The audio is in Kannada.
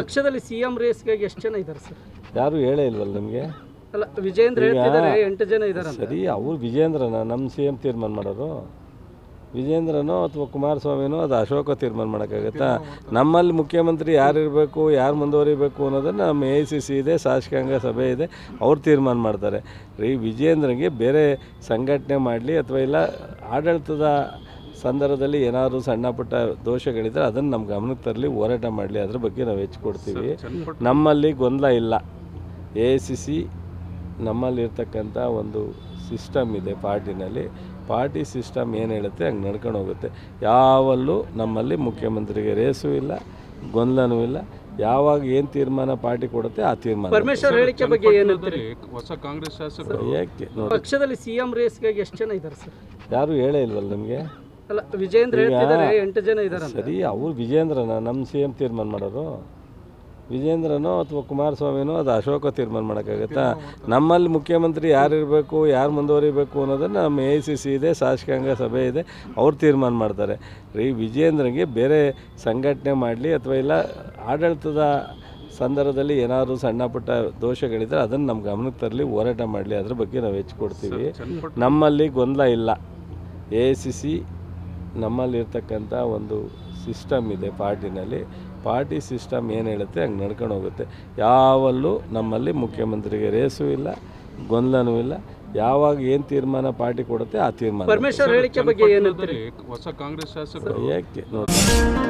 ಪಕ್ಷದಲ್ಲಿ ಸಿಎಂ ರೇಸ್ಗಾಗಿ ಎಷ್ಟು ಜನ ಇದ್ದಾರೆ ಸರ್? ಯಾರು ಹೇಳೇ ಇಲ್ವಲ್ಲ ನಿಮಗೆ? ಅಲ್ಲ, ವಿಜೇಂದ್ರ ಹೇಳ್ತಿದ್ದಾರೆ 8 ಜನ ಇದ್ದಾರೆ. ಸರಿ, ಅವರು ವಿಜೇಂದ್ರನ ನಮ್ಮ ಸಿ ಎಂ ತೀರ್ಮಾನ ಮಾಡೋರು? ವಿಜೇಂದ್ರನೋ ಅಥವಾ ಕುಮಾರಸ್ವಾಮಿನೋ ಅದು ಅಶೋಕ ತೀರ್ಮಾನ ಮಾಡೋಕ್ಕಾಗತ್ತಾ? ನಮ್ಮಲ್ಲಿ ಮುಖ್ಯಮಂತ್ರಿ ಯಾರಿರಬೇಕು, ಯಾರು ಮುಂದುವರಿಬೇಕು ಅನ್ನೋದನ್ನು ನಮ್ಮ AICC ಇದೆ, ಶಾಸಕಾಂಗ ಸಭೆ ಇದೆ, ಅವ್ರು ತೀರ್ಮಾನ ಮಾಡ್ತಾರೆ ರೀ. ವಿಜೇಂದ್ರನಿಗೆ ಬೇರೆ ಸಂಘಟನೆ ಮಾಡಲಿ ಅಥವಾ ಇಲ್ಲ ಆಡಳಿತದ ಸಂದರ್ಭದಲ್ಲಿ ಏನಾದರೂ ಸಣ್ಣ ಪುಟ್ಟ ದೋಷಗಳಿದ್ದರೆ ಅದನ್ನು ನಮ್ಮ ಗಮನಕ್ಕೆ ತರಲಿ, ಹೋರಾಟ ಮಾಡಲಿ, ಅದ್ರ ಬಗ್ಗೆ ನಾವು ಹೆಚ್ಚು ಕೊಡ್ತೀವಿ. ನಮ್ಮಲ್ಲಿ ಗೊಂದಲ ಇಲ್ಲ. AICC ನಮ್ಮಲ್ಲಿರ್ತಕ್ಕಂಥ ಒಂದು ಸಿಸ್ಟಮ್ ಇದೆ ಪಾರ್ಟಿನಲ್ಲಿ. ಪಾರ್ಟಿ ಸಿಸ್ಟಮ್ ಏನು ಹೇಳುತ್ತೆ ಹಂಗೆ ನಡ್ಕೊಂಡು ಹೋಗುತ್ತೆ. ಯಾವಲ್ಲೂ ನಮ್ಮಲ್ಲಿ ಮುಖ್ಯಮಂತ್ರಿಗೆ ರೇಸು ಇಲ್ಲ, ಗೊಂದಲನೂ ಇಲ್ಲ. ಯಾವಾಗ ಏನು ತೀರ್ಮಾನ ಪಾರ್ಟಿ ಕೊಡುತ್ತೆ ಆ ತೀರ್ಮಾನ. ಪರಮೇಶ್ವರ್ ಹೇಳಿಕೆ ಬಗ್ಗೆ ಏನು ಹೇಳ್ತೀರಿ? ಹೊಸ ಕಾಂಗ್ರೆಸ್ ಶಾಸಕರು ಯಾಕೆ ನೋಡಿ, ಪಕ್ಷದಲ್ಲಿ ಸಿಎಂ ರೇಸ್ಗಾಗಿ ಎಷ್ಟು ಜನ ಇದ್ದಾರೆ ಸರ್? ಯಾರು ಹೇಳೇ ಇಲ್ವಲ್ಲ ನಿಮಗೆ? ಅಲ್ಲ, ವಿಜೇಂದ್ರ ಹೇಳ್ತಿದ್ದಾರೆ 8 ಜನ ಇದ್ದಾರೆ. ಸರಿ, ಅವರು ವಿಜೇಂದ್ರನ ನಮ್ಮ CM ತೀರ್ಮಾನ ಮಾಡೋರು? ವಿಜೇಂದ್ರನೋ ಅಥವಾ ಕುಮಾರಸ್ವಾಮಿನೋ ಅದು ಅಶೋಕ ತೀರ್ಮಾನ ಮಾಡೋಕ್ಕಾಗತ್ತಾ? ನಮ್ಮಲ್ಲಿ ಮುಖ್ಯಮಂತ್ರಿ ಯಾರಿರಬೇಕು, ಯಾರು ಮುಂದುವರಿಬೇಕು ಅನ್ನೋದನ್ನು ನಮ್ಮ AICC ಇದೆ, ಶಾಸಕಾಂಗ ಸಭೆ ಇದೆ, ಅವ್ರು ತೀರ್ಮಾನ ಮಾಡ್ತಾರೆ ರೀ. ವಿಜೇಂದ್ರನಿಗೆ ಬೇರೆ ಸಂಘಟನೆ ಮಾಡಲಿ ಅಥವಾ ಇಲ್ಲ ಆಡಳಿತದ ಸಂದರ್ಭದಲ್ಲಿ ಏನಾದರೂ ಸಣ್ಣ ಪುಟ್ಟ ದೋಷಗಳಿದ್ದರೆ ಅದನ್ನು ನಮ್ಮ ಗಮನಕ್ಕೆ ತರಲಿ, ಹೋರಾಟ ಮಾಡಲಿ, ಅದ್ರ ಬಗ್ಗೆ ನಾವು ಹೆಚ್ಚು ಕೊಡ್ತೀವಿ. ನಮ್ಮಲ್ಲಿ ಗೊಂದಲ ಇಲ್ಲ. AICC ನಮ್ಮಲ್ಲಿರ್ತಕ್ಕಂಥ ಒಂದು ಸಿಸ್ಟಮ್ ಇದೆ ಪಾರ್ಟಿನಲ್ಲಿ. ಪಾರ್ಟಿ ಸಿಸ್ಟಮ್ ಏನು ಹೇಳುತ್ತೆ ಹಂಗೆ ನಡ್ಕೊಂಡು ಹೋಗುತ್ತೆ. ಯಾವಲ್ಲೂ ನಮ್ಮಲ್ಲಿ ಮುಖ್ಯಮಂತ್ರಿಗೆ ರೇಸು ಇಲ್ಲ, ಗೊಂದಲನೂ ಇಲ್ಲ. ಯಾವಾಗ ಏನು ತೀರ್ಮಾನ ಪಾರ್ಟಿ ಕೊಡುತ್ತೆ ಆ ತೀರ್ಮಾನ. ಪರಮೇಶ್ವರ್ ಹೇಳಿಕೆ ಬಗ್ಗೆ ಏನು ಹೇಳ್ತೀರಿ? ಹೊಸ ಕಾಂಗ್ರೆಸ್ ಶಾಸಕರು ಯಾಕೆ ನೋಡಿ.